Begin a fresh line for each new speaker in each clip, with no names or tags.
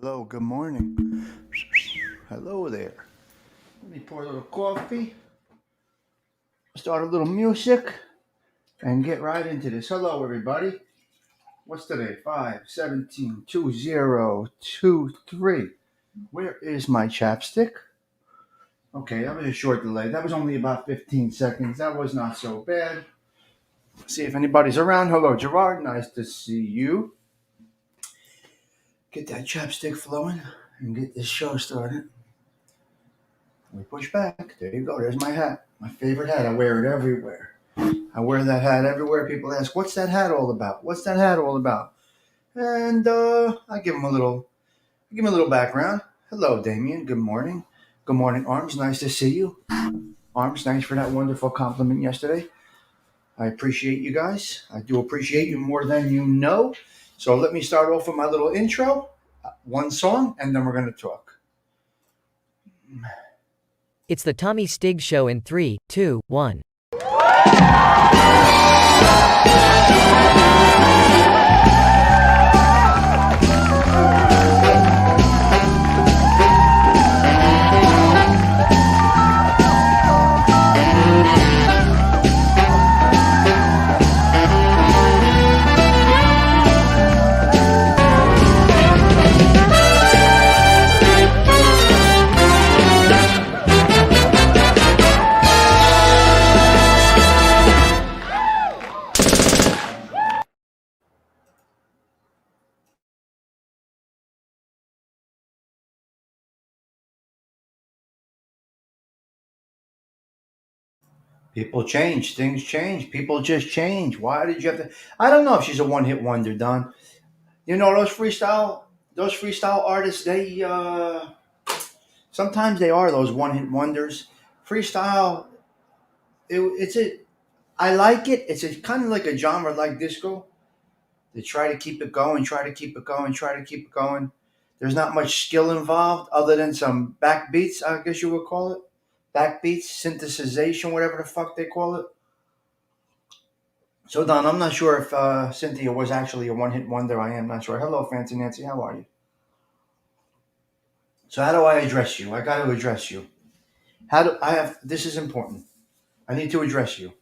Hello, good morning. Hello there. Let me pour a little coffee, start a little music, and get right into this. Hello, everybody. What's today? 5/17/2023. Where is my chapstick? Okay, that was a short delay. That was only about 15 seconds. That was not so bad. See if anybody's around. Hello, Gerard. Nice to see you. Get that chapstick flowing and get this show started. We push back. There you go. There's my hat. My favorite hat. I wear it everywhere. I wear that hat everywhere. People ask, "What's that hat all about? What's that hat all about?" And I give them a little background. Hello, Damien. Good morning. Good morning, Arms. Nice to see you. Arms, thanks for that wonderful compliment yesterday. I appreciate you guys. I do appreciate you more than you know. So let me start off with my little intro, one song, and then we're going to talk.
It's the Tommy Stig Show in 3, 2, 1.
People change, things change, people just change. Why did you have to? I don't know if she's a one-hit wonder, Don. You know those freestyle artists. They sometimes they are those one-hit wonders. Freestyle, it's a. I like it. It's a kind of like a genre like disco. They try to keep it going, try to keep it going, try to keep it going. There's not much skill involved other than some backbeats, I guess you would call it. Backbeats, synthesization, whatever the fuck they call it. So, Don, I'm not sure if Cynthia was actually a one-hit wonder. I am not sure. Hello, Fancy Nancy. How are you? So, how do I address you? I got to address you. How do I have? This is important. I need to address you.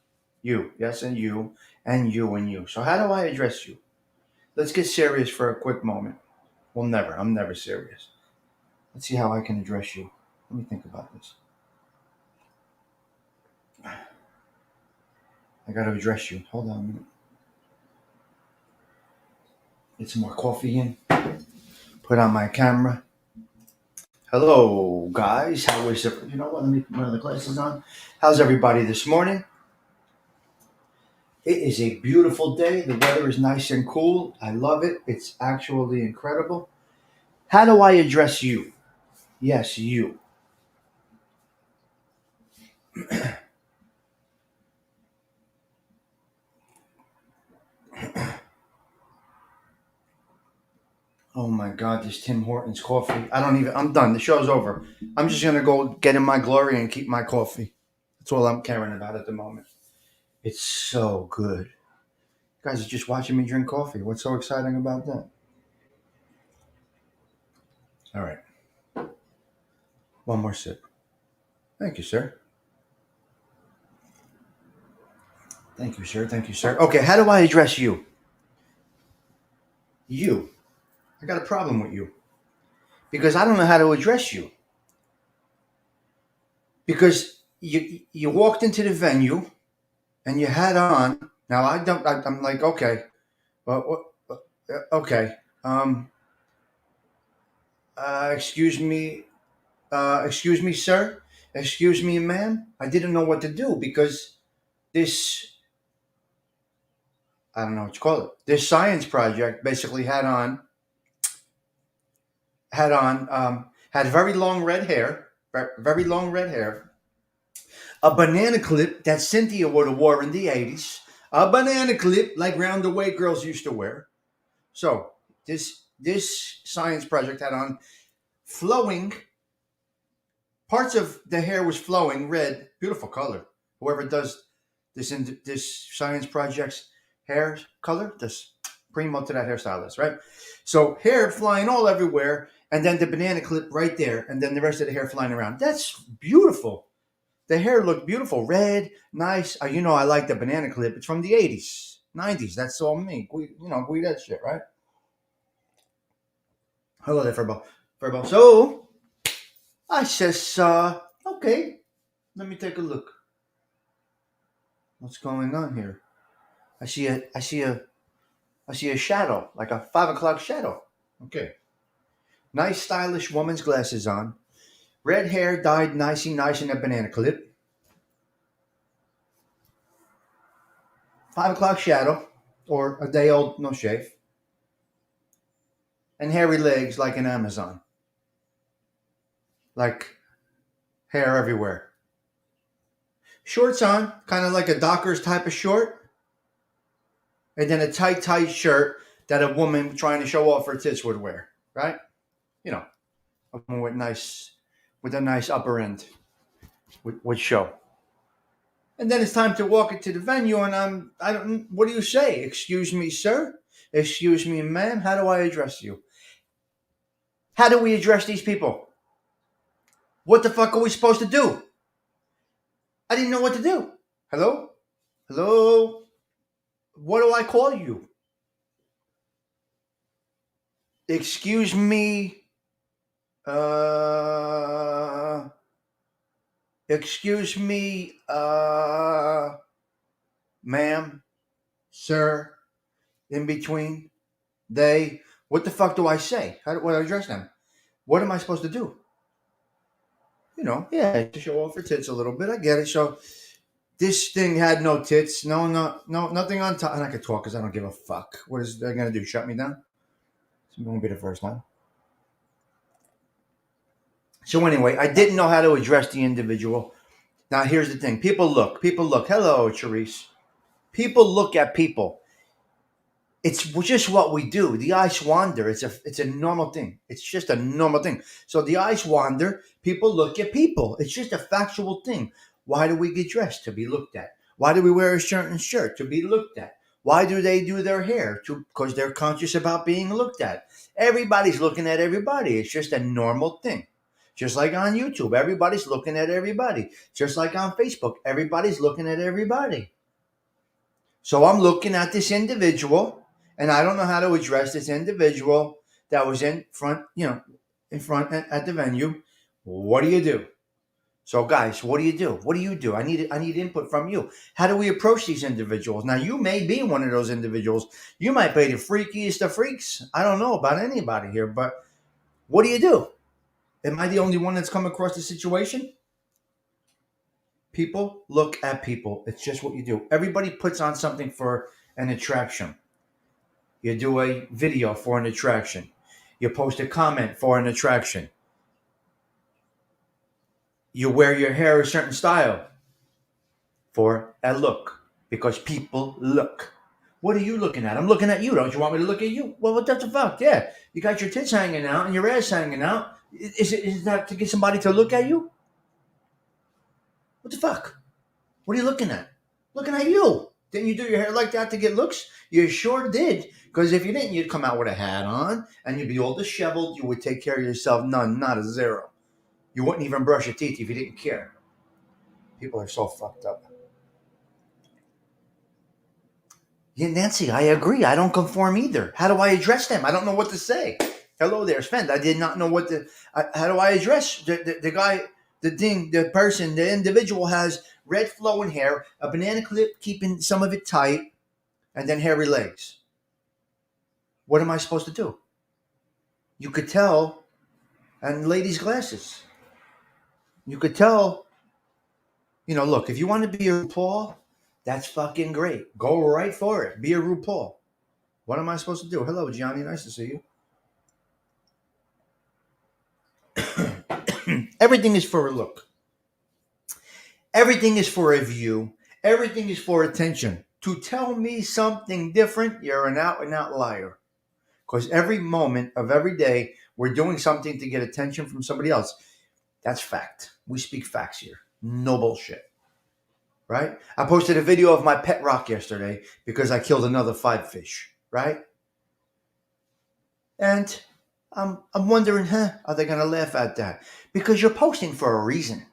You, yes, and you, and you, and you. So, how do I address you? Let's get serious for a quick moment. Well, never. I'm never serious. Let's see how I can address you. Let me think about this. I got to address you. Hold on a minute. Get some more coffee in. Put on my camera. Hello, guys. How is it? You know what? Let me put one of the glasses on. How's everybody this morning? It is a beautiful day. The weather is nice and cool. I love it. It's actually incredible. How do I address you? Yes, you. Oh my God, this Tim Hortons coffee. I'm done. The show's over. I'm just going to go get in my glory and keep my coffee. That's all I'm caring about at the moment. It's so good. You guys are just watching me drink coffee. What's so exciting about that? All right. One more sip. Thank you, sir. Thank you, sir. Thank you, sir. Okay, how do I address you? You. I got a problem with you because I don't know how to address you because you walked into the venue and you had on. Now I don't. I'm like, okay, okay. Um, excuse me. Excuse me, sir. Excuse me, ma'am. I didn't know what to do because this. I don't know what you call it. This science project basically had very long red hair, very long red hair, a banana clip that Cynthia would have wore in the 80s, a banana clip like round the way girls used to wear. So this science project had on flowing parts of the hair was flowing red, beautiful color. Whoever does this science project's hair color, just primo to that hairstylist, right? So hair flying all everywhere, and then the banana clip right there, and then the rest of the hair flying around. That's beautiful. The hair looked beautiful, red, nice. I like the banana clip. It's from the 80s, 90s. That's all me. We that shit, right? Hello there, Furbo. Furbo. So I says, okay, let me take a look. What's going on here? I see a shadow, like a 5 o'clock shadow. Okay. Nice, stylish woman's glasses on. Red hair dyed nicey nice in a banana clip. 5 o'clock shadow, or a day old, no shave. And hairy legs like an Amazon. Like hair everywhere. Shorts on, kind of like a Dockers type of short. And then a tight shirt that a woman trying to show off her tits would wear, right? A woman with a nice upper end would show. And then it's time to walk into the venue, and what do you say? Excuse me, sir? Excuse me, ma'am? How do I address you? How do we address these people? What the fuck are we supposed to do? I didn't know what to do. Hello? Hello? What do I call you? Excuse me. Excuse me, ma'am, sir, in between, they. What the fuck do I say? How do I address them? What am I supposed to do? To show off her tits a little bit. I get it. So this thing had no tits, no, nothing on top. And I could talk because I don't give a fuck. What is they gonna do? Shut me down? It won't be the first time. So anyway, I didn't know how to address the individual. Now here's the thing: people look. Hello, Charisse. People look at people. It's just what we do. The eyes wander. It's a normal thing. It's just a normal thing. So the eyes wander. People look at people. It's just a factual thing. Why do we get dressed? To be looked at. Why do we wear a certain shirt? To be looked at. Why do they do their hair? Because they're conscious about being looked at. Everybody's looking at everybody. It's just a normal thing. Just like on YouTube, everybody's looking at everybody. Just like on Facebook, everybody's looking at everybody. So I'm looking at this individual, and I don't know how to address this individual that was in front at the venue. What do you do? So guys, what do you do? What do you do? I need input from you. How do we approach these individuals? Now, you may be one of those individuals. You might be the freakiest of freaks. I don't know about anybody here, but what do you do? Am I the only one that's come across the situation? People look at people. It's just what you do. Everybody puts on something for an attraction. You do a video for an attraction. You post a comment for an attraction. You wear your hair a certain style for a look, because people look. What are you looking at? I'm looking at you. Don't you want me to look at you? Well, what the fuck? Yeah. You got your tits hanging out and your ass hanging out. Is that to get somebody to look at you? What the fuck? What are you looking at? Looking at you. Didn't you do your hair like that to get looks? You sure did. Because if you didn't, you'd come out with a hat on and you'd be all disheveled. You would take care of yourself. None, not a zero. You wouldn't even brush your teeth if you didn't care. People are so fucked up. Yeah, Nancy, I agree. I don't conform either. How do I address them? I don't know what to say. Hello there, Sven. I did not know what to. How do I address the guy, the person, the individual has red flowing hair, a banana clip keeping some of it tight, and then hairy legs. What am I supposed to do? You could tell, and ladies' glasses. You could tell, look, if you want to be a RuPaul, that's fucking great. Go right for it. Be a RuPaul. What am I supposed to do? Hello, Johnny. Nice to see you. Everything is for a look. Everything is for a view. Everything is for attention. To tell me something different, you're an out and out liar. Because every moment of every day, we're doing something to get attention from somebody else. That's fact. We speak facts here. No bullshit. Right? I posted a video of my pet rock yesterday because I killed another 5 fish. Right? And I'm wondering, are they going to laugh at that? Because you're posting for a reason.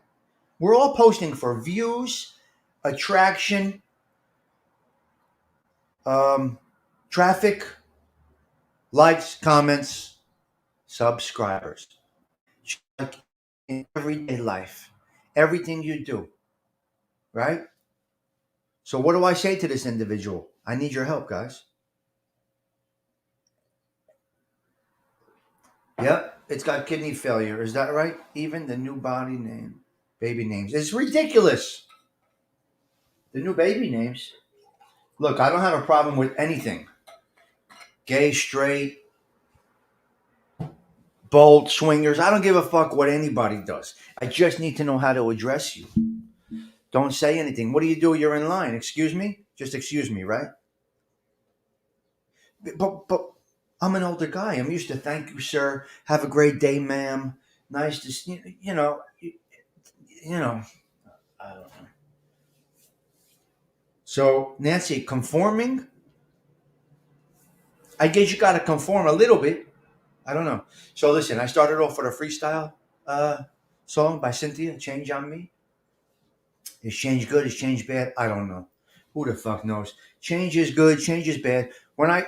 We're all posting for views, attraction, um, traffic, likes, comments, subscribers. Just like in everyday life, everything you do, right? So what do I say to this individual? I need your help, guys. Yep, it's got kidney failure. Is that right? Even the new baby names. It's ridiculous. The new baby names. Look, I don't have a problem with anything. Gay, straight, bold, swingers. I don't give a fuck what anybody does. I just need to know how to address you. Don't say anything. What do you do? You're in line. Excuse me? Just excuse me, right? But I'm an older guy. I'm used to thank you, sir. Have a great day, ma'am. Nice to see you. You know. I don't know. So Nancy, conforming. I guess you got to conform a little bit. I don't know. So listen, I started off with a freestyle uh, song by Cynthia, "Change on Me." Is change good? Is change bad? I don't know. Who the fuck knows? Change is good. Change is bad. When I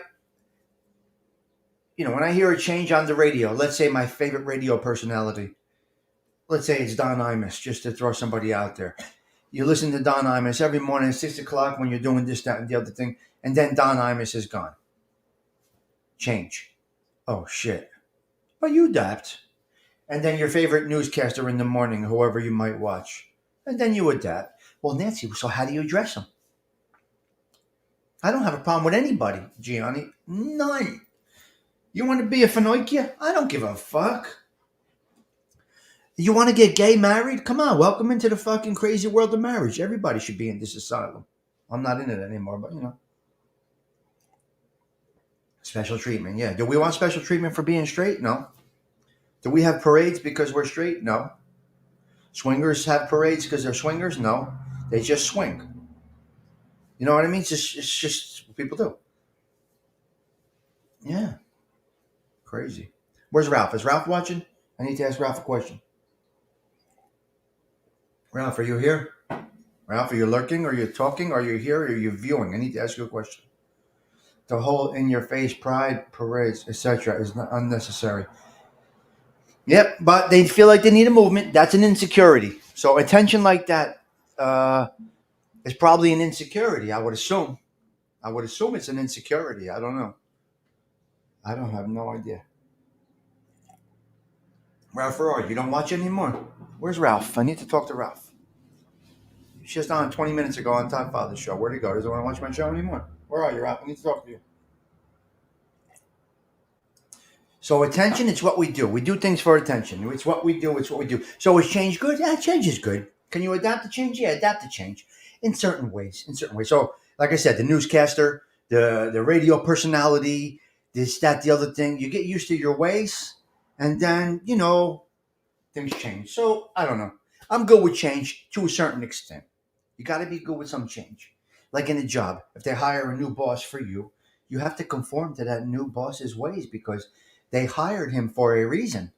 hear a change on the radio, let's say my favorite radio personality, let's say it's Don Imus, just to throw somebody out there. You listen to Don Imus every morning at 6 o'clock when you're doing this, that, and the other thing, and then Don Imus is gone. Change. Oh shit. But you adapt. And then your favorite newscaster in the morning, whoever you might watch. And then you adapt. Well, Nancy, so how do you address them? I don't have a problem with anybody, Gianni. None. You want to be a Finoikia? I don't give a fuck. You want to get gay married? Come on, welcome into the fucking crazy world of marriage. Everybody should be in this asylum. I'm not in it anymore, but Special treatment, yeah. Do we want special treatment for being straight? No. Do we have parades because we're straight? No. Swingers have parades because they're swingers? No. They just swing. You know what I mean? It's just what people do. Yeah. Crazy. Where's Ralph? Is Ralph watching? I need to ask Ralph a question. Ralph, are you here? Ralph, are you lurking? Are you talking? Are you here? Are you viewing? I need to ask you a question. The whole in-your-face pride parades, etc., is not unnecessary. Yep, but they feel like they need a movement. That's an insecurity. So attention like that is probably an insecurity. I would assume. I would assume it's an insecurity. I don't know. I don't have no idea. Ralph, where are you? You don't watch anymore. Where's Ralph? I need to talk to Ralph. She was on 20 minutes ago on Top Father's show. Where'd he go? Doesn't want to watch my show anymore. Where are you, Ralph? I need to talk to you. So attention, it's what we do. We do things for attention. It's what we do. It's what we do. So is change good? Yeah, change is good. Can you adapt to change? Yeah, adapt to change in certain ways. In certain ways. So, like I said, the newscaster, the radio personality, this, that, the other thing. You get used to your ways, and then things change. So I don't know. I'm good with change to a certain extent. You got to be good with some change. Like in a job, if they hire a new boss for you, you have to conform to that new boss's ways because they hired him for a reason.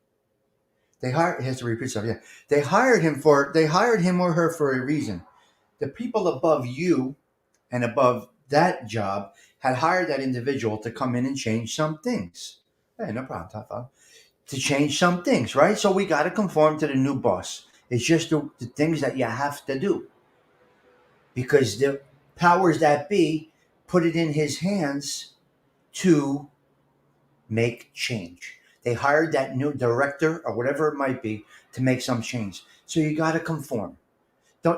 He has to repeat stuff. Yeah, they hired him or her for a reason. The people above you and above that job had hired that individual to come in and change some things. Hey, no problem, Tafa. To change some things, right? So we got to conform to the new boss. It's just the things that you have to do because the powers that be put it in his hands to make change. They hired that new director or whatever it might be to make some change. So you got to conform.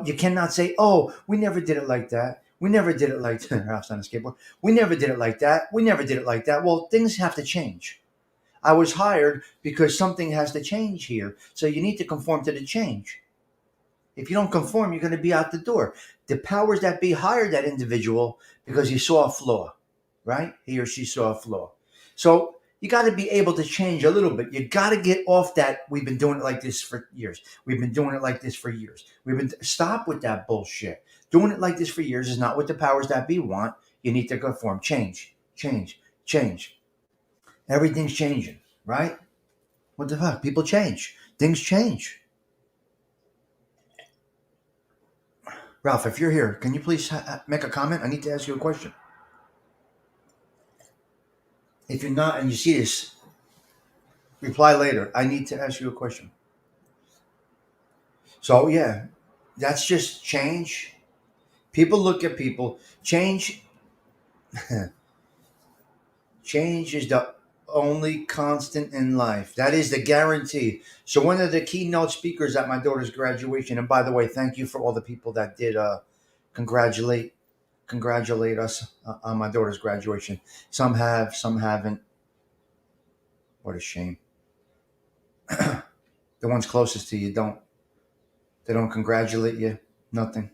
You cannot say, "Oh, we never did it like that. We never did it like that." Ralph's on a skateboard. We never did it like that. We never did it like that. Well, things have to change. I was hired because something has to change here. So you need to conform to the change. If you don't conform, you're going to be out the door. The powers that be hired that individual because he saw a flaw, right? He or she saw a flaw. So you got to be able to change a little bit. You got to get off that. We've been doing it like this for years. We've been doing it like this for years. Stop with that bullshit. Doing it like this for years is not what the powers that be want. You need to conform. Change, change, change. Everything's changing, right? What the fuck? People change. Things change. Ralph, if you're here, can you please make a comment? I need to ask you a question. If you're not and you see this, reply later. I need to ask you a question. So, yeah, that's just change. People look at people. Change Change is the only constant in life. That is the guarantee. So one of the keynote speakers at my daughter's graduation, and by the way, thank you for all the people that did congratulate congratulate us on my daughter's graduation. Some have, some haven't. What a shame. The ones closest to you don't. They don't congratulate you. Nothing.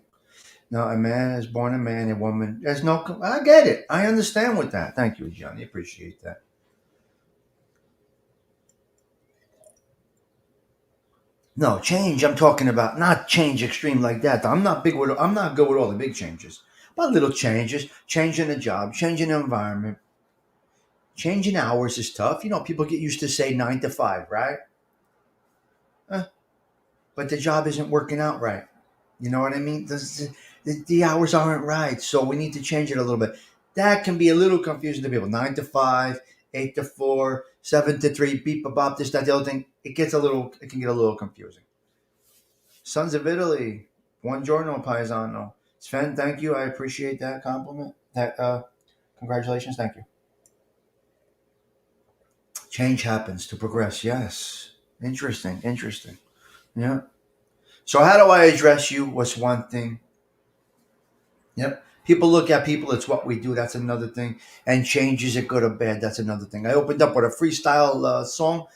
No, a man is born a man, a woman. There's no. I get it. I understand with that. Thank you, Johnny. Appreciate that. No, change I'm talking about, not change extreme like that. I'm not good with all the big changes. But little changes, changing a job, changing the environment, changing hours is tough. People get used to say 9 to 5, right? Uh, but the job isn't working out right. You know what I mean? The hours aren't right. So we need to change it a little bit. That can be a little confusing to people. 9 to 5, 8 to 4, 7 to 3, beep, bop, this, that, the other thing. It can get a little confusing. Sons of Italy, buongiorno paisano. Sven, thank you. I appreciate that compliment. Congratulations. Thank you. Change happens to progress. Yes. Interesting. Interesting. Yeah. So how do I address you? Was one thing. Yep. People look at people. It's what we do. That's another thing. And change, is it good or bad? That's another thing. I opened up with a freestyle song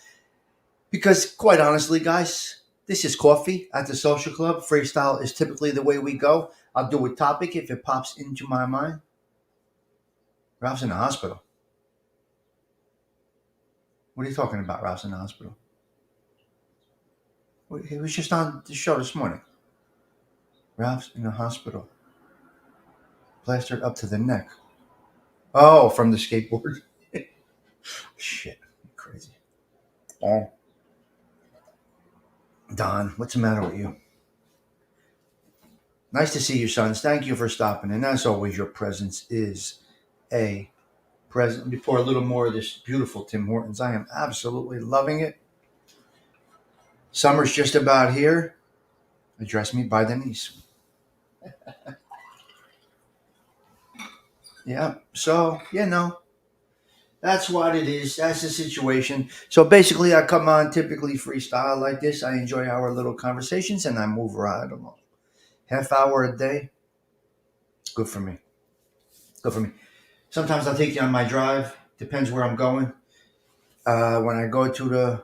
because, quite honestly, guys, this is Kawfee at the Social Club. Freestyle is typically the way we go. I'll do a topic if it pops into my mind. Ralph's in the hospital. What are you talking about? Ralph's in the hospital. He was just on the show this morning. Ralph's in the hospital. Plastered up to the neck. Oh, from the skateboard. Shit. Crazy. Oh. Don, what's the matter with you? Nice to see you, sons. Thank you for stopping. And as always, your presence is a present. Let me pour a little more of this beautiful Tim Hortons. I am absolutely loving it. Summer's just about here. Address me by Denise. Yeah. So, that's what it is. That's the situation. So basically, I come on typically freestyle like this. I enjoy our little conversations and I move right along. Half hour a day. Good for me. Good for me. Sometimes I'll take you on my drive. Depends where I'm going. When I go to the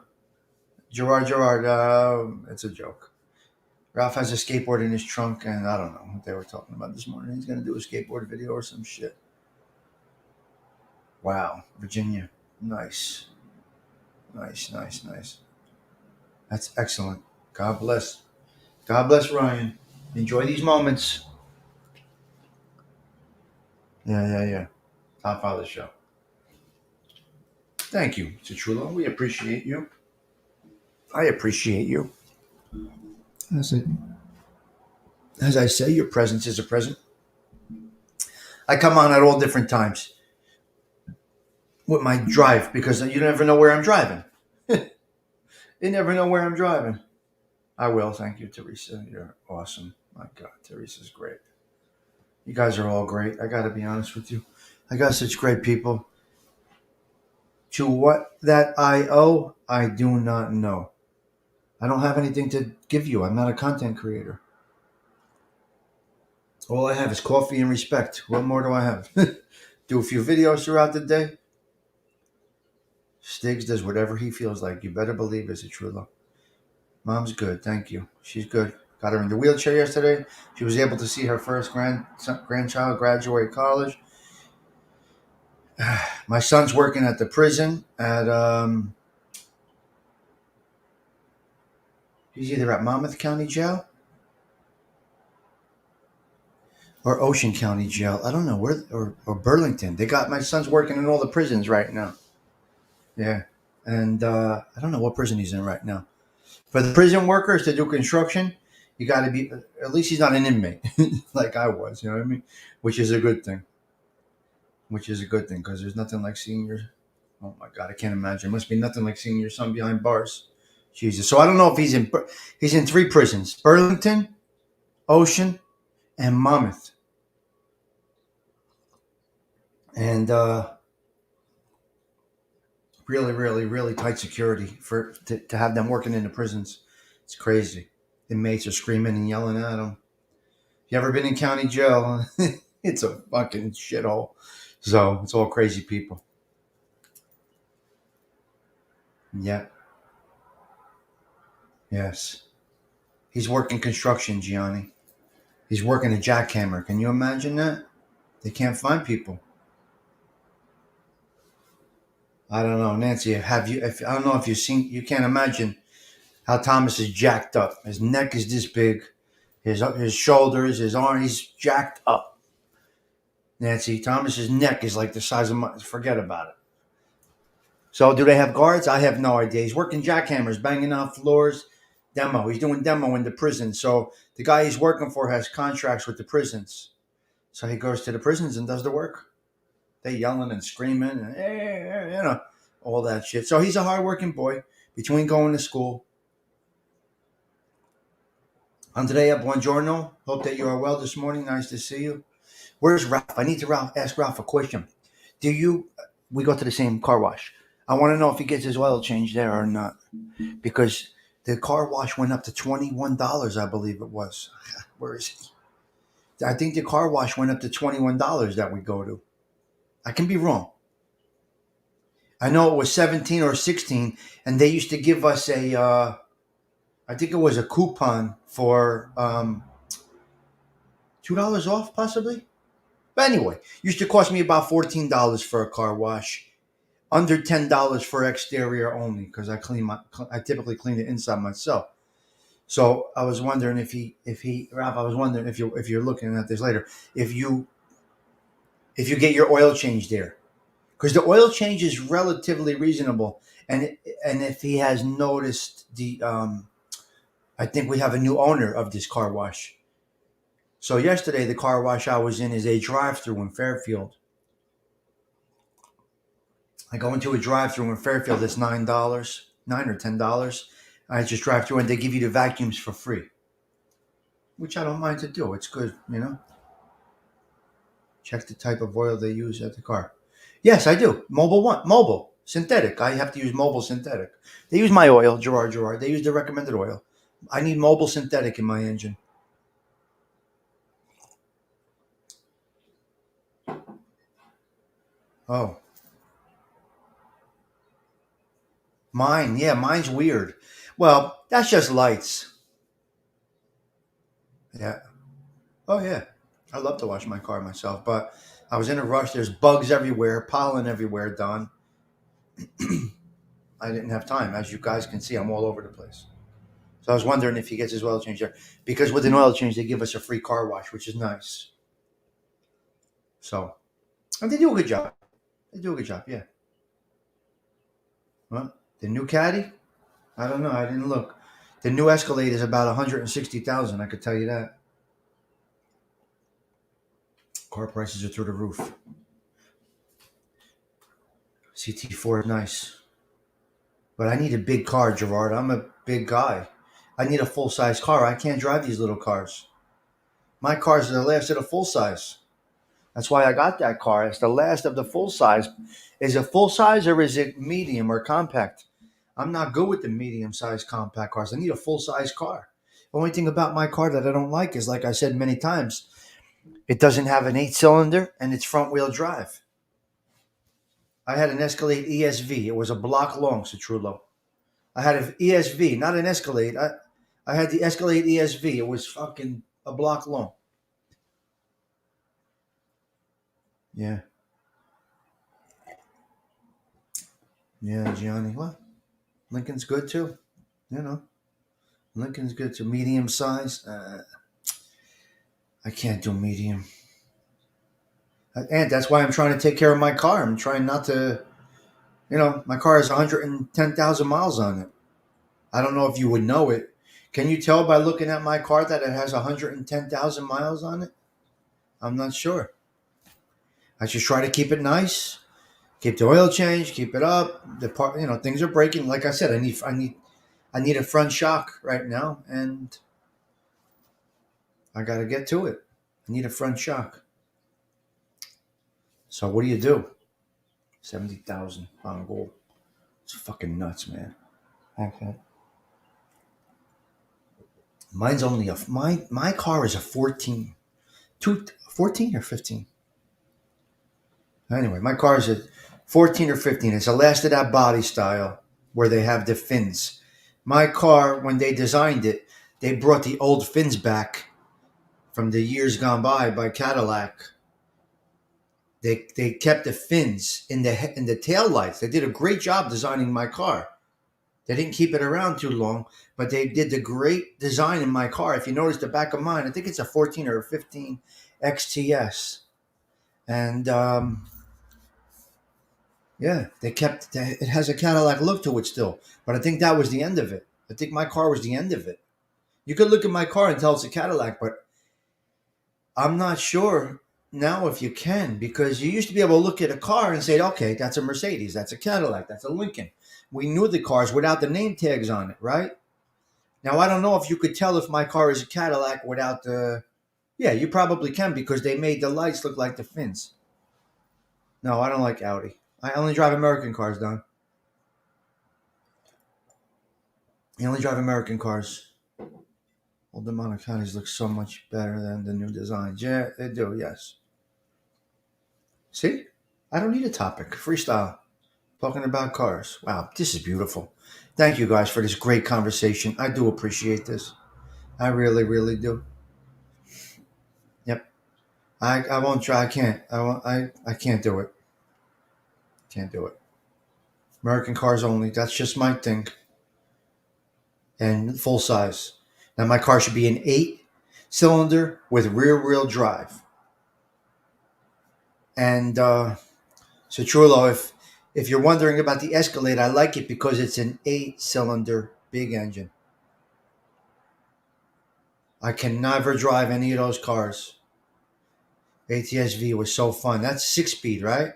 Gerard, it's a joke. Ralph has a skateboard in his trunk, and I don't know what they were talking about this morning. He's going to do a skateboard video or some shit. Wow, Virginia. Nice. Nice. That's excellent. God bless. God bless Ryan. Enjoy these moments. Yeah. Top Father Show. Thank you, Citrullo. We appreciate you. I appreciate you. As I say, your presence is a present. I come on at all different times with my drive because you never know where I'm driving. You never know where I'm driving. I will. Thank you, Teresa. You're awesome. My God, Teresa's great. You guys are all great. I got to be honest with you. I got such great people. To what that I owe, I do not know. I don't have anything to give you. I'm not a content creator. All I have is coffee and respect. What more do I have? Do a few videos throughout the day. Stigs does whatever he feels like. You better believe it's a true love. Mom's good. Thank you. She's good. Got her in the wheelchair yesterday. She was able to see her first grandchild graduate college. My son's working at the prison at he's either at Monmouth County Jail or Ocean County Jail. I don't know where, or Burlington. My son's working in all the prisons right now. Yeah. And I don't know what prison he's in right now. For the prison workers to do construction, you got to be, at least he's not an inmate like I was, you know what I mean? Which is a good thing. Which is a good thing because there's nothing like seeing your, oh my God, I can't imagine. It must be nothing like seeing your son behind bars. Jesus. So I don't know if he's in three prisons: Burlington, Ocean, and Monmouth. And really, really, really tight security to have them working in the prisons. It's crazy. Inmates are screaming and yelling at them. You ever been in county jail? It's a fucking shithole. So it's all crazy people. Yeah. Yes. He's working construction, Gianni. He's working a jackhammer. Can you imagine that? They can't find people. I don't know, Nancy. Have you? If, I don't know if you've seen. You can't imagine how Thomas is jacked up. His neck is this big. His shoulders, his arm. He's jacked up. Nancy, Thomas's neck is like the size of my. Forget about it. So, do they have guards? I have no idea. He's working jackhammers, banging on floors. Demo. He's doing demo in the prison. So the guy he's working for has contracts with the prisons. So he goes to the prisons and does the work. They yelling and screaming and all that shit. So he's a hardworking boy between going to school. Andrea, buongiorno. Hope that you are well this morning. Nice to see you. Where's Ralph? I need to ask Ralph a question. We go to the same car wash. I want to know if he gets his oil changed there or not. Because the car wash went up to $21, I believe it was. Where is he? I think the car wash went up to $21 that we go to. I can be wrong. I know it was 17 or 16, and they used to give us I think it was a coupon for $2 off, possibly. But anyway, used to cost me about $14 for a car wash, under $10 for exterior only, because I typically clean the inside myself. So I was wondering Ralph, I was wondering if you're looking at this later, if you get your oil change there, because the oil change is relatively reasonable, and if he has noticed I think we have a new owner of this car wash. So yesterday, the car wash I was in is a drive-through in Fairfield. I go into a drive-through in Fairfield. It's $9, $9 or $10. I just drive through and they give you the vacuums for free, which I don't mind to do. It's good, Check the type of oil they use at the car. Yes, I do. Mobile synthetic. I have to use mobile synthetic. They use my oil, Gerard. They use the recommended oil. I need mobile synthetic in my engine. Oh, mine's weird. Well, that's just lights. Yeah. Oh yeah. I love to wash my car myself, but I was in a rush. There's bugs everywhere, pollen everywhere, Don. I didn't have time. As you guys can see, I'm all over the place. So I was wondering if he gets his oil change there. Because with an oil change, they give us a free car wash, which is nice. So, and they do a good job. Yeah. Well, the new Caddy? I don't know. I didn't look. The new Escalade is about 160,000. I could tell you that. Car prices are through the roof. CT4 is nice. But I need a big car, Gerard. I'm a big guy. I need a full-size car. I can't drive these little cars. My cars are the last of the full size. That's why I got that car. It's the last of the full size. Is it full size or is it medium or compact? I'm not good with the medium-sized compact cars. I need a full-size car. The only thing about my car that I don't like is, like I said many times, it doesn't have an 8-cylinder and it's front-wheel drive. I had an Escalade ESV. It was a block long, Citrullo. I had an ESV, not an Escalade. I had the Escalade ESV. It was fucking a block long. Yeah. Yeah, Gianni. Well, Lincoln's good too. Lincoln's good too. Medium size. I can't do medium. And that's why I'm trying to take care of my car. I'm trying not to, My car has 110,000 miles on it. I don't know if you would know it. Can you tell by looking at my car that it has 110,000 miles on it? I'm not sure. I just try to keep it nice, keep the oil change, keep it up. Things are breaking. Like I said, I need a front shock right now, and I got to get to it. I need a front shock. So what do you do? 70,000 pound goal. It's fucking nuts, man. Okay. Mine's only my car is a 14. 14 or 15. Anyway, my car is a 14 or 15. It's a lasted out body style where they have the fins. My car, when they designed it, they brought the old fins back from the years gone by Cadillac. They kept the fins in the tail lights. They did a great job designing my car. They didn't keep it around too long, but they did the great design in my car. If you notice the back of mine, I think it's a 14 or a 15 XTS. And yeah, it has a Cadillac look to it still. But I think that was the end of it. I think my car was the end of it. You could look at my car and tell it's a Cadillac, but I'm not sure now if you can, because you used to be able to look at a car and say, okay, that's a Mercedes, that's a Cadillac, that's a Lincoln. We knew the cars without the name tags on it, right? Now, I don't know if you could tell if my car is a Cadillac without the... Yeah, you probably can, because they made the lights look like the fins. No, I don't like Audi. I only drive American cars, Don. I only drive American cars. Old Monacanis look so much better than the new designs. Yeah, they do, yes. See? I don't need a topic. Freestyle. Talking about cars. Wow, this is beautiful. Thank you guys for this great conversation. I do appreciate this. I really, really do. Yep. I won't try. I can't. I can't do it. Can't do it. American cars only. That's just my thing. And full size. Now my car should be an 8-cylinder with rear wheel drive. And so Chulo, if you're wondering about the Escalade, I like it because it's an 8-cylinder big engine. I can never drive any of those cars. ATS-V was so fun. That's 6-speed, right?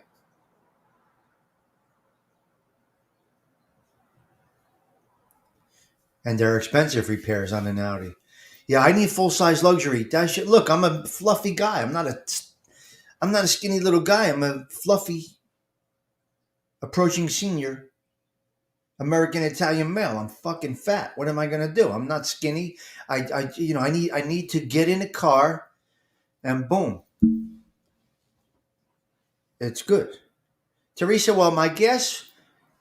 And they're expensive repairs on an Audi. Yeah, I need full-size luxury. That shit. Look, I'm a fluffy guy. I'm not a skinny little guy. I'm a fluffy, approaching senior American Italian male. I'm fucking fat. What am I gonna do? I'm not skinny. I need to get in a car, and boom, it's good. Teresa, well, my gas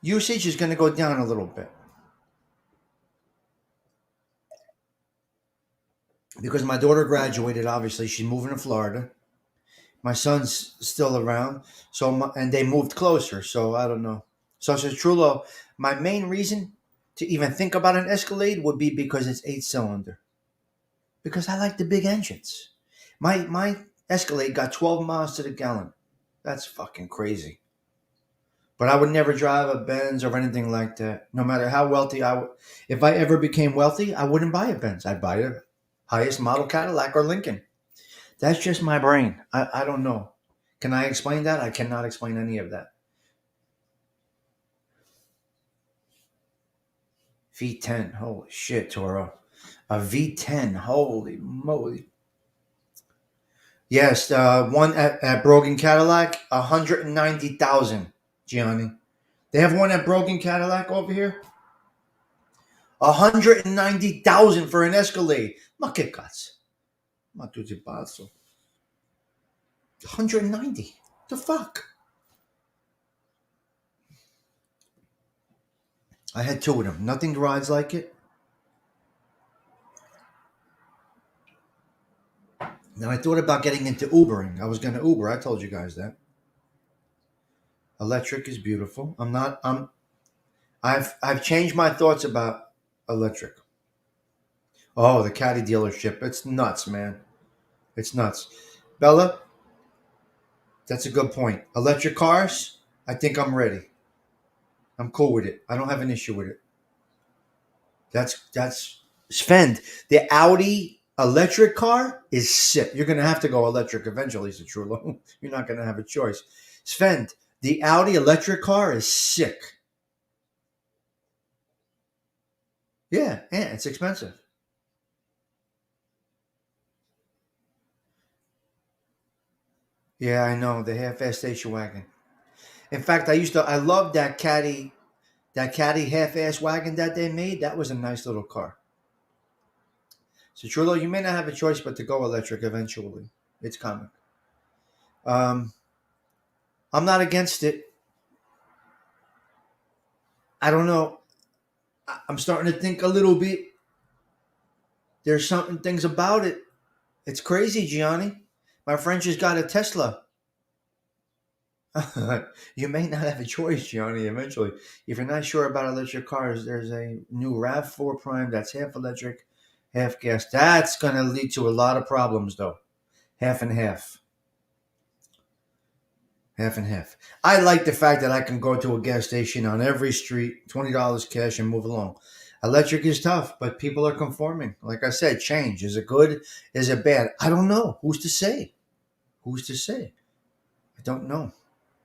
usage is gonna go down a little bit because my daughter graduated. Obviously, she's moving to Florida. My son's still around, and they moved closer. So I don't know. So says Trullo, my main reason to even think about an Escalade would be because it's 8-cylinder. Because I like the big engines. My Escalade got 12 miles to the gallon. That's fucking crazy. But I would never drive a Benz or anything like that. No matter how wealthy if I ever became wealthy, I wouldn't buy a Benz. I'd buy a highest model Cadillac or Lincoln. That's just my brain. I don't know. Can I explain that? I cannot explain any of that. V10. Holy shit, Toro. A V10. Holy moly. Yes, one at Brogan Cadillac, 190,000, Gianni. They have one at Brogan Cadillac over here. 190,000 for an Escalade. Ma che cazzo? Ma tu sei pazzo. 190. The fuck? I had two of them. Nothing rides like it. Now I thought about getting into Ubering. I was going to Uber. I told you guys that. Electric is beautiful. I've changed my thoughts about electric. Oh, the Caddy dealership. It's nuts, man. It's nuts. Bella, that's a good point. Electric cars, I think I'm ready. I'm cool with it. I don't have an issue with it. That's Sven. The Audi electric car is sick. You're gonna have to go electric eventually, Citrullo. You're not gonna have a choice. Sven, the Audi electric car is sick. Yeah, it's expensive. Yeah, I know the half-ass station wagon. In fact, I loved that caddy half-ass wagon that they made. That was a nice little car. So Trullo, you may not have a choice but to go electric eventually. It's coming. Um, I'm not against it. I don't know. I'm starting to think a little bit. There's something things about it. It's crazy, Gianni. My friend just got a Tesla. You may not have a choice, Gianni, eventually. If you're not sure about electric cars, there's a new RAV4 Prime that's half electric, half gas. That's going to lead to a lot of problems, though. Half and half. Half and half. I like the fact that I can go to a gas station on every street, $20 cash, and move along. Electric is tough, but people are conforming. Like I said, change. Is it good? Is it bad? I don't know. Who's to say? Who's to say? I don't know.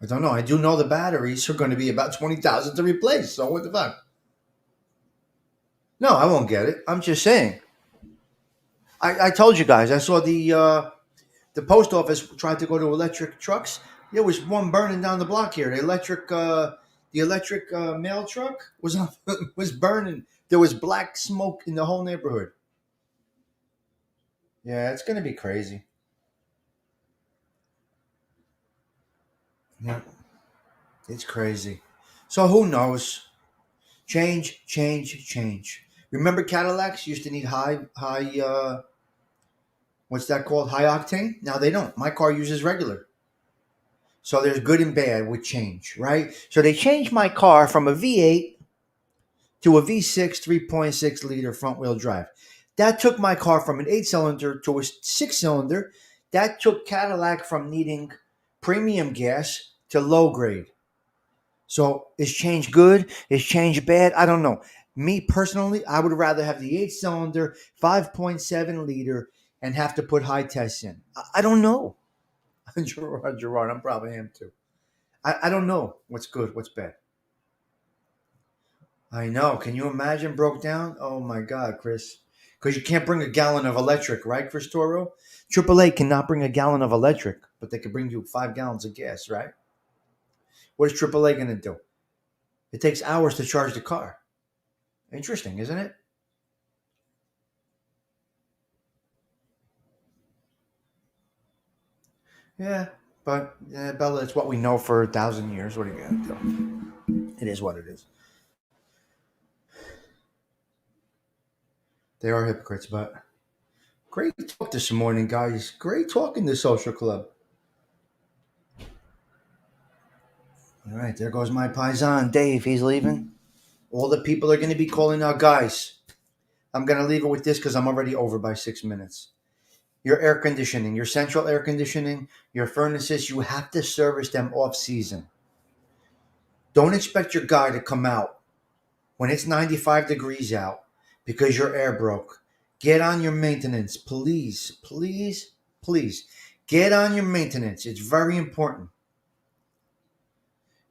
I don't know. I do know the batteries are going to be about 20,000 to replace. So what the fuck? No, I won't get it. I'm just saying. I told you guys. I saw the post office tried to go to electric trucks. There was one burning down the block here. The electric mail truck was was burning. There was black smoke in the whole neighborhood. Yeah, it's going to be crazy. Yeah, it's crazy. So who knows? Change, change, change. Remember Cadillacs used to need high what's that called? High octane? Now they don't. My car uses regular. So there's good and bad with change, right? So they changed my car from a V8 to a V6 3.6 liter front wheel drive. That took my car from an 8 cylinder to a 6 cylinder. That took Cadillac from needing premium gas to low grade. So is change good? Is change bad? I don't know. Me personally, I would rather have the 8 cylinder, 5.7 liter, and have to put high tests in. I don't know. Gerard, I'm probably him too. I don't know what's good, what's bad. I know. Can you imagine broke down? Oh my God, Chris. Because you can't bring a gallon of electric, right, Chris Toro? AAA cannot bring a gallon of electric, but they can bring you 5 gallons of gas, right? What is AAA going to do? It takes hours to charge the car. Interesting, isn't it? Yeah, but Bella, it's what we know for 1,000 years. What are you going to do? It is what it is. They are hypocrites, but great talk this morning, guys. Great talk in the social club. All right, there goes my paisan, Dave. He's leaving. All the people are going to be calling out, guys. I'm going to leave it with this because I'm already over by 6 minutes. Your air conditioning, your central air conditioning, your furnaces, you have to service them off season. Don't expect your guy to come out when it's 95 degrees out because your air broke. Get on your maintenance, please, please, please. Get on your maintenance. It's very important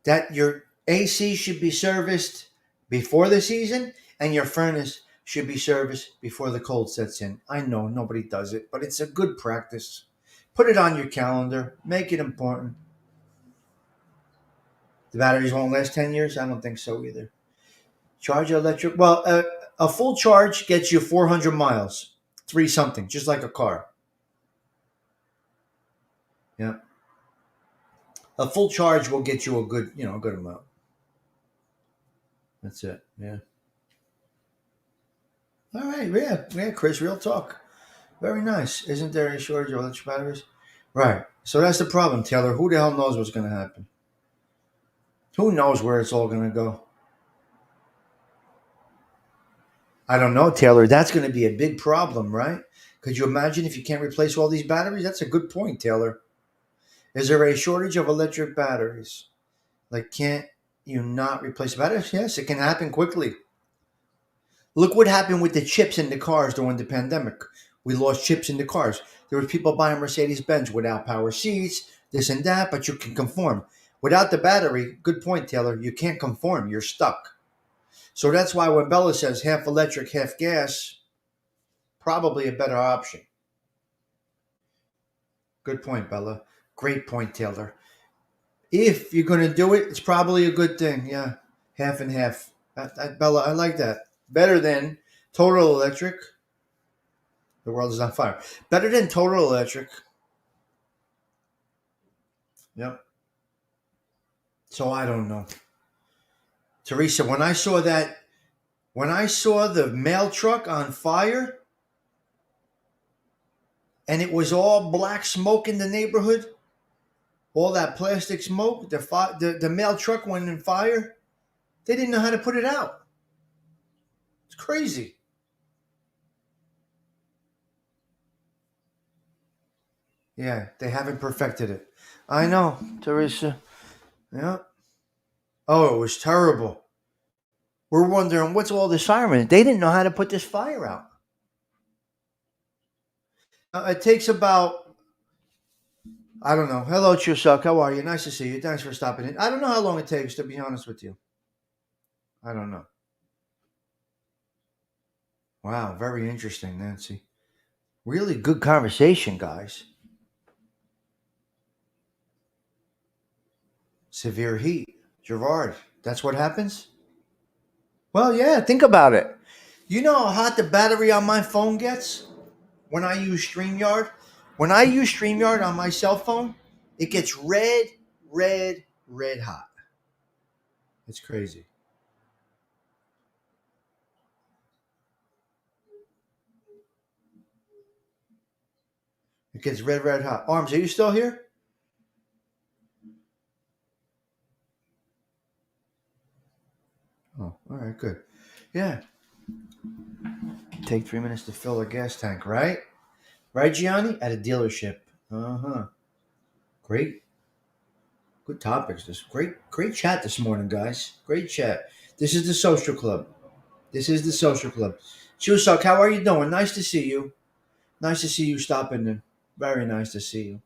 that your AC should be serviced before the season and your furnace should be serviced before the cold sets in. I know nobody does it, but it's a good practice. Put it on your calendar. Make it important. The batteries won't last 10 years? I don't think so either. Charge electric. Well, a full charge gets you 400 miles, three something, just like a car. Yeah. A full charge will get you a good amount. That's it. Yeah. All right. Yeah, Chris, real talk. Very nice. Isn't there a shortage of electric batteries? Right. So that's the problem, Taylor. Who the hell knows what's going to happen? Who knows where it's all going to go? I don't know, Taylor. That's going to be a big problem, right? Could you imagine if you can't replace all these batteries? That's a good point, Taylor. Is there a shortage of electric batteries? Like, can't you not replace the batteries? Yes, it can happen quickly. Look what happened with the chips in the cars during the pandemic. We lost chips in the cars. There were people buying Mercedes-Benz without power seats, this and that, but you can conform. Without the battery, good point, Taylor, you can't conform. You're stuck. So that's why when Bella says half electric, half gas, probably a better option. Good point, Bella. Great point, Taylor. If you're going to do it, it's probably a good thing. Yeah, half and half. Bella, I like that. Better than total electric. The world is on fire. Better than total electric. Yep. So I don't know. Teresa, when I saw the mail truck on fire and it was all black smoke in the neighborhood, all that plastic smoke, the mail truck went in fire, they didn't know how to put it out. It's crazy. Yeah, they haven't perfected it. I know, Teresa. Yeah. Oh, it was terrible. We're wondering what's all this siren. They didn't know how to put this fire out. It takes about, I don't know. Hello, Chusak. How are you? Nice to see you. Thanks for stopping in. I don't know how long it takes, to be honest with you. I don't know. Wow, very interesting, Nancy. Really good conversation, guys. Severe heat. Gerard, that's what happens? Well, yeah, think about it. You know how hot the battery on my phone gets when I use StreamYard? When I use StreamYard on my cell phone, it gets red, red hot. It's crazy. It gets red hot. Arms, are you still here? Oh, all right, good. Yeah. Take 3 minutes to fill a gas tank, right? Right, Gianni? At a dealership. Uh-huh. Great. Good topics. This great chat this morning, guys. Great chat. This is the social club. Chusak, how are you doing? Nice to see you. Nice to see you stopping in. Very nice to see you.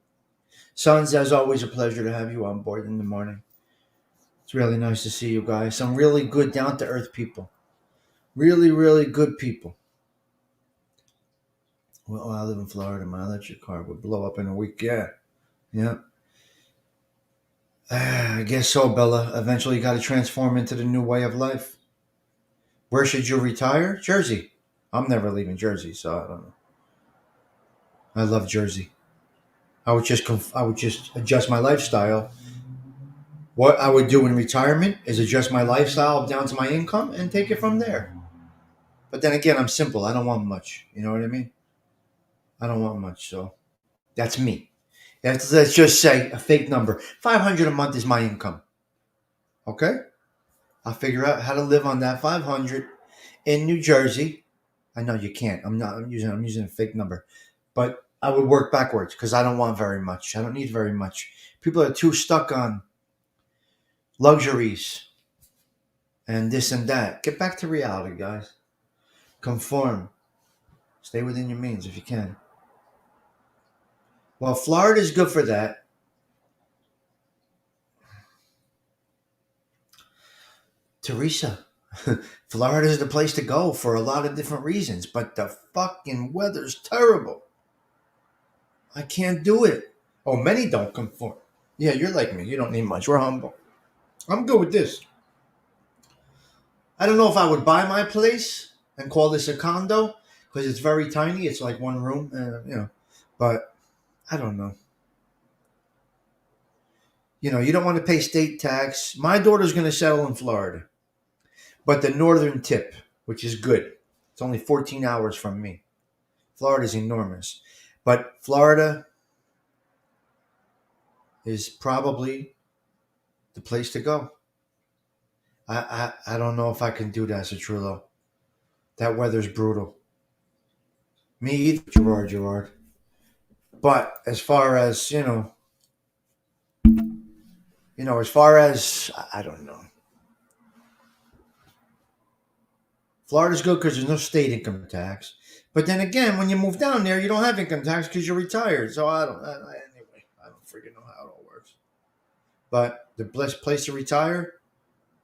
Sons, as always, a pleasure to have you on board in the morning. It's really nice to see you guys. Some really good, down to earth people. Really good people. Well, I live in Florida. My electric car would blow up in a week. Yeah. I guess so, Bella. Eventually, you got to transform into the new way of life. Where should you retire? Jersey. I'm never leaving Jersey, so I don't know. I love Jersey. I would just adjust my lifestyle. What I would do in retirement is adjust my lifestyle down to my income and take it from there. But then again, I'm simple. I don't want much. You know what I mean? I don't want much. So that's me. Let's just say a fake number. 500 a month is my income. Okay? I'll figure out how to live on that 500 in New Jersey. I know you can't. I'm using a fake number. But I would work backwards because I don't want very much. I don't need very much. People are too stuck on luxuries and this and that. Get back to reality, guys. Conform. Stay within your means if you can. Well, Florida is good for that. Teresa, Florida is the place to go for a lot of different reasons, but the fucking weather's terrible. I can't do it. Oh, many don't conform. Yeah, you're like me. You don't need much. We're humble. I'm good with this. I don't know if I would buy my place and call this a condo because it's very tiny. It's like one room, but I don't know. You don't want to pay state tax. My daughter's going to settle in Florida, but the northern tip, which is good. It's only 14 hours from me. Florida's enormous, but Florida is probably the place to go. I don't know if I can do that, Citrullo. That weather's brutal. Me either, Gerard. But as far as as far as I don't know. Florida's good because there's no state income tax. But then again, when you move down there, you don't have income tax because you're retired. So anyway, I don't freaking know how it all works. But the best place to retire,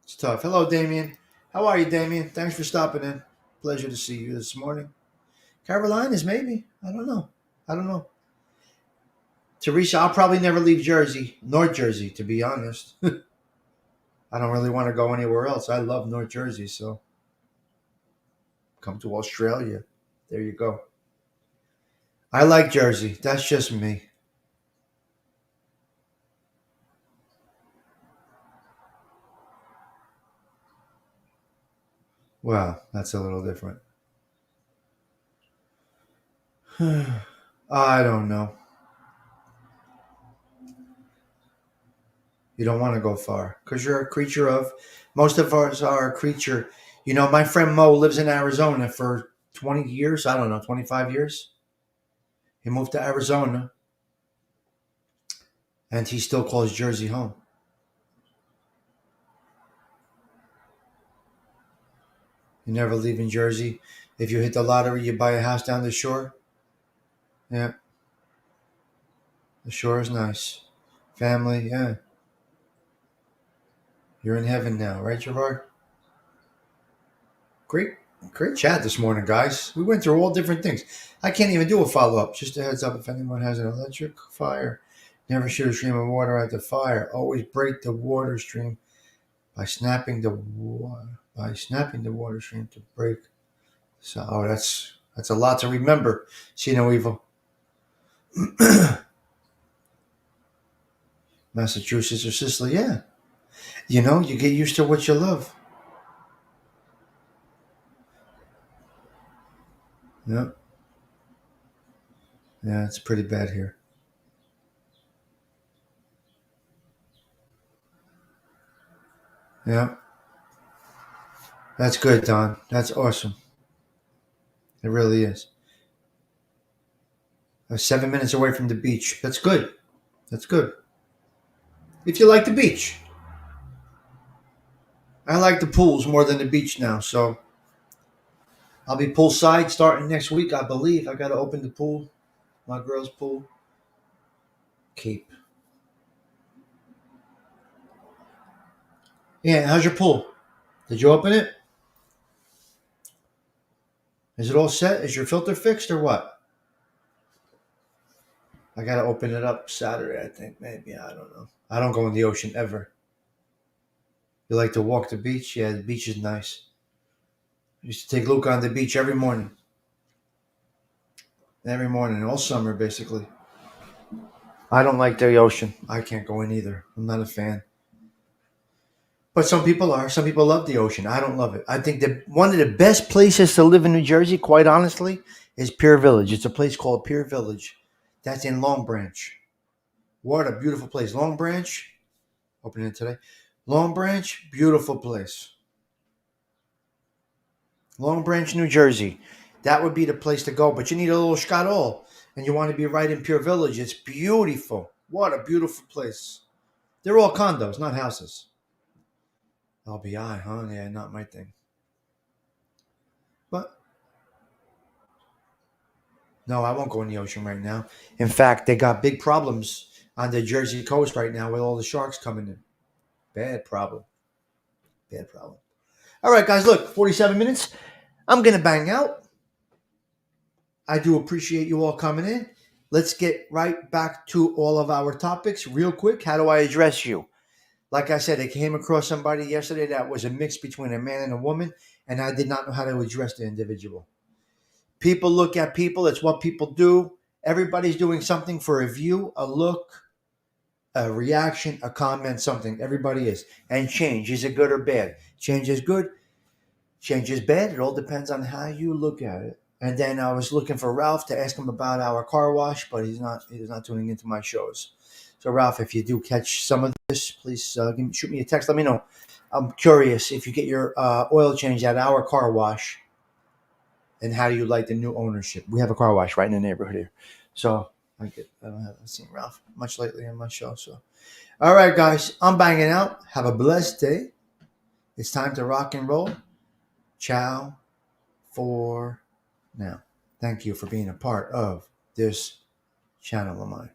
it's tough. Hello, Damien. How are you, Damien? Thanks for stopping in. Pleasure to see you this morning. Carolinas, maybe. I don't know. Teresa, I'll probably never leave Jersey, North Jersey, to be honest. I don't really want to go anywhere else. I love North Jersey, so come to Australia. There you go. I like Jersey. That's just me. Well, that's a little different. I don't know. You don't want to go far because you're a creature of, most of us are a creature. You know, my friend Mo lives in Arizona for 20 years. I don't know, 25 years. He moved to Arizona and he still calls Jersey home. You never leave in Jersey. If you hit the lottery, you buy a house down the shore. Yeah, the shore is nice. Family, yeah. You're in heaven now, right, Gerard? Great, great chat this morning, guys. We went through all different things. I can't even do a follow up. Just a heads up, if anyone has an electric fire, never shoot a stream of water at the fire. Always break the water stream by snapping the water stream to break. So, that's a lot to remember. See no evil. Massachusetts or Sicily, yeah. You know, you get used to what you love. Yeah, yeah, it's pretty bad here. Yeah, that's good, Don. That's awesome. It really is. 7 minutes away from the beach. That's good. That's good. If you like the beach, I like the pools more than the beach now. So I'll be poolside starting next week, I believe. I got to open the pool, my girl's pool. Cape. Yeah, how's your pool? Did you open it? Is it all set? Is your filter fixed or what? I got to open it up Saturday, I think. Maybe. I don't know. I don't go in the ocean ever. You like to walk the beach? Yeah, the beach is nice. I used to take Luca on the beach every morning. Every morning, all summer, basically. I don't like the ocean. I can't go in either. I'm not a fan. But some people are. Some people love the ocean. I don't love it. I think that one of the best places to live in New Jersey, quite honestly, is Pier Village. It's a place called Pier Village. That's in Long Branch. What a beautiful place. Long Branch. Opening it today. Long Branch, beautiful place. Long Branch, New Jersey. That would be the place to go. But you need a little shkadol. And you want to be right in Pier Village. It's beautiful. What a beautiful place. They're all condos, not houses. LBI, huh? Yeah, not my thing. But no, I won't go in the ocean right now. In fact, they got big problems on the Jersey coast right now with all the sharks coming in. Bad problem. Bad problem. All right, guys, look, 47 minutes. I'm going to bang out. I do appreciate you all coming in. Let's get right back to all of our topics real quick. How do I address you? Like I said, I came across somebody yesterday that was a mix between a man and a woman, and I did not know how to address the individual. People look at people. It's what people do. Everybody's doing something for a view, a look, a reaction, a comment, something. Everybody is. And change, is it good or bad? Change is good. Change is bad. It all depends on how you look at it. And then I was looking for Ralph to ask him about our car wash, but he's not tuning into my shows. So Ralph, if you do catch some of this, please shoot me a text. Let me know. I'm curious if you get your oil change at our car wash. And how do you like the new ownership? We have a car wash right in the neighborhood here. So I haven't seen Ralph much lately on my show. So, all right, guys, I'm banging out. Have a blessed day. It's time to rock and roll. Ciao for now. Thank you for being a part of this channel of mine.